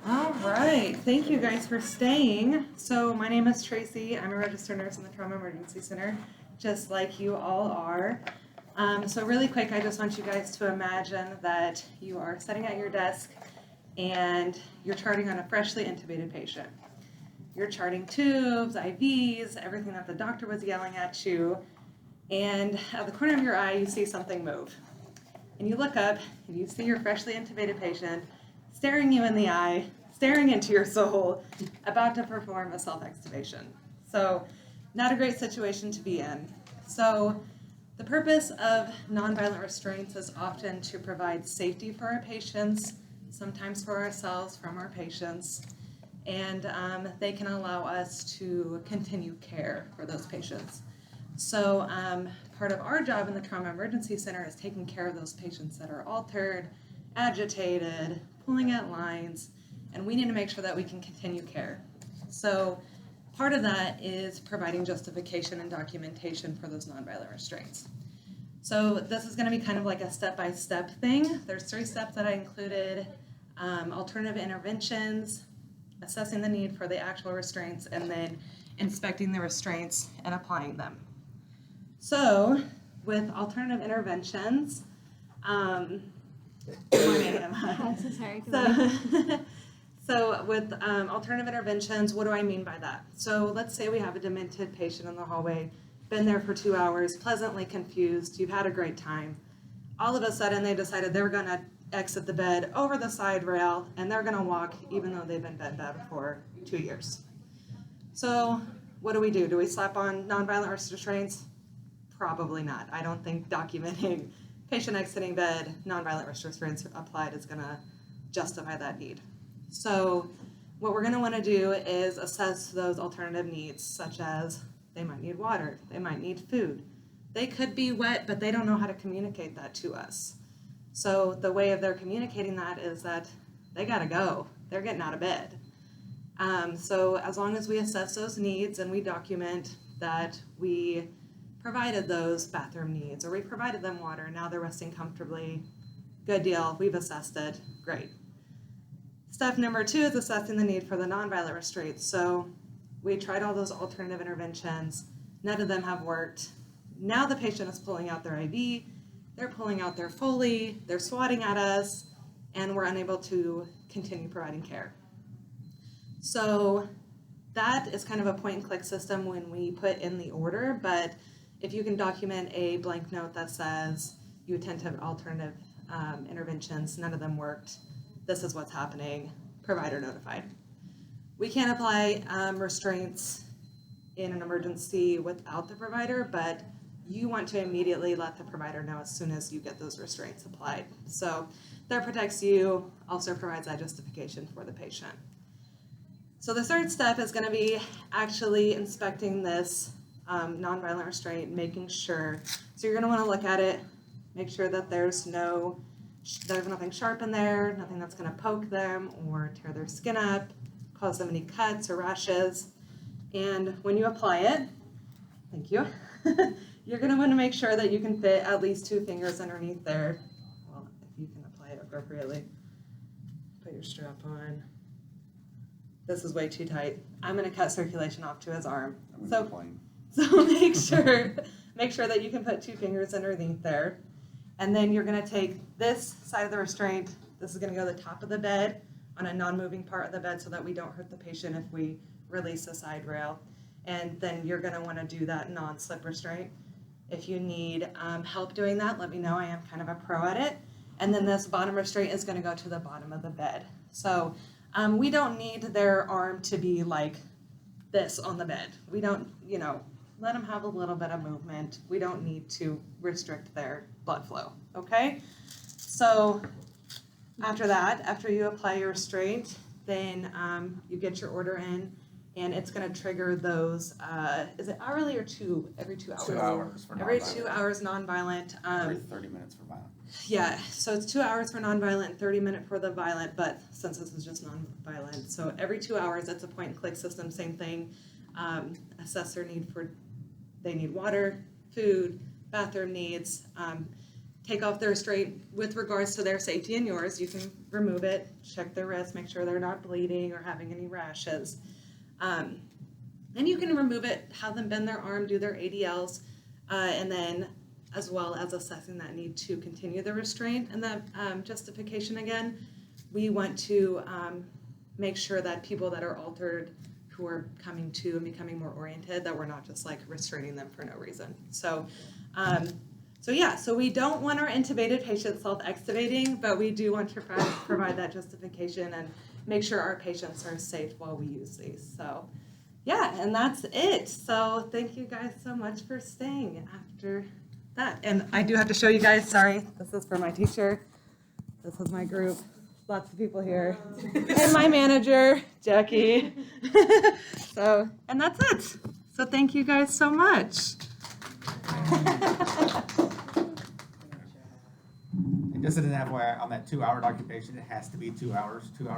All right, thank you guys for staying. So my name is Tracy. I'm a registered nurse in the Trauma Emergency Center, just like you all are. So really quick, I just want you guys to imagine that you are sitting at your desk and you're charting on a freshly intubated patient. You're charting tubes, IVs, everything that the doctor was yelling at you, and at the corner of your eye, you see something move. And you look up and you see your freshly intubated patient staring you in the eye, staring into your soul, about to perform a self-extubation. So not a great situation to be in. So the purpose of nonviolent restraints is often to provide safety for our patients, sometimes for ourselves from our patients, and they can allow us to continue care for those patients. So part of our job in the Trauma Emergency Center is taking care of those patients that are altered, agitated, pulling at lines, and we need to make sure that we can continue care. So part of that is providing justification and documentation for those nonviolent restraints. So this is going to be kind of like a step-by-step thing. There's 3 steps that I included: alternative interventions, assessing the need for the actual restraints, and then inspecting the restraints and applying them. So with alternative interventions, good morning, Emma. I'm so sorry. So with alternative interventions, what do I mean by that? So let's say we have a demented patient in the hallway, been there for 2 hours, pleasantly confused, you've had a great time. All of a sudden they decided they were going to exit the bed over the side rail and they're going to walk even though they've been bed bound for 2 years. So what do? Do we slap on nonviolent restraints? Probably not. I don't think documenting patient exiting bed, nonviolent restraints applied is going to justify that need. So what we're going to want to do is assess those alternative needs, such as they might need water, they might need food. They could be wet, but they don't know how to communicate that to us. So the way of their communicating that is that they got to go. They're getting out of bed. So as long as we assess those needs and we document that we provided those bathroom needs, or we provided them water, now they're resting comfortably, good deal, we've assessed it, great. Step number 2 is assessing the need for the nonviolent restraints. So we tried all those alternative interventions, none of them have worked. Now the patient is pulling out their IV, they're pulling out their Foley, they're swatting at us, and we're unable to continue providing care. So that is kind of a point and click system when we put in the order, but if you can document a blank note that says you attempted alternative interventions, none of them worked, this is what's happening, provider notified. We can't apply restraints in an emergency without the provider, but you want to immediately let the provider know as soon as you get those restraints applied. So that protects you, also provides that justification for the patient. So the 3rd step is going to be actually inspecting this nonviolent restraint, making sure. So you're going to want to look at it, make sure that there's nothing sharp in there, nothing that's going to poke them or tear their skin up, cause them any cuts or rashes. And when you apply it, thank you, you're going to want to make sure that you can fit at least 2 fingers underneath there. Well, if you can apply it appropriately. Put your strap on. This is way too tight. I'm going to cut circulation off to his arm. So make sure that you can put 2 fingers underneath there. And then you're going to take this side of the restraint. This is going to go to the top of the bed on a non-moving part of the bed so that we don't hurt the patient if we release the side rail. And then you're going to want to do that non-slip restraint. If you need help doing that, let me know. I am kind of a pro at it. And then this bottom restraint is going to go to the bottom of the bed. So we don't need their arm to be like this on the bed. We don't, let them have a little bit of movement. We don't need to restrict their blood flow, okay? So after you apply your restraint, then you get your order in, and it's going to trigger those, is it hourly or every 2 hours? 2 hours for nonviolent. Every 2 hours nonviolent. Every 30 minutes for violent. Yeah, so it's 2 hours for nonviolent, 30 minutes for the violent, but since this is just nonviolent, so every 2 hours, it's a point and click system, same thing. Assess their need they need water, food, bathroom needs, take off the restraint with regards to their safety and yours. You can remove it, check their wrist, make sure they're not bleeding or having any rashes. And you can remove it, have them bend their arm, do their ADLs, and then as well as assessing that need to continue the restraint and the justification again. We want to make sure that people that are altered, who are coming to and becoming more oriented, that we're not just like restraining them for no reason. So we don't want our intubated patients self-extubating, but we do want to provide that justification and make sure our patients are safe while we use these. So yeah, and that's it. So thank you guys so much for staying after that. And I do have to show you guys, sorry, this is for my teacher. This is my group. Lots of people here. And my manager, Jackie. And that's it. So thank you guys so much. And just as an FYI, on that 2-hour occupation, it has to be 2 hours, 2 hours.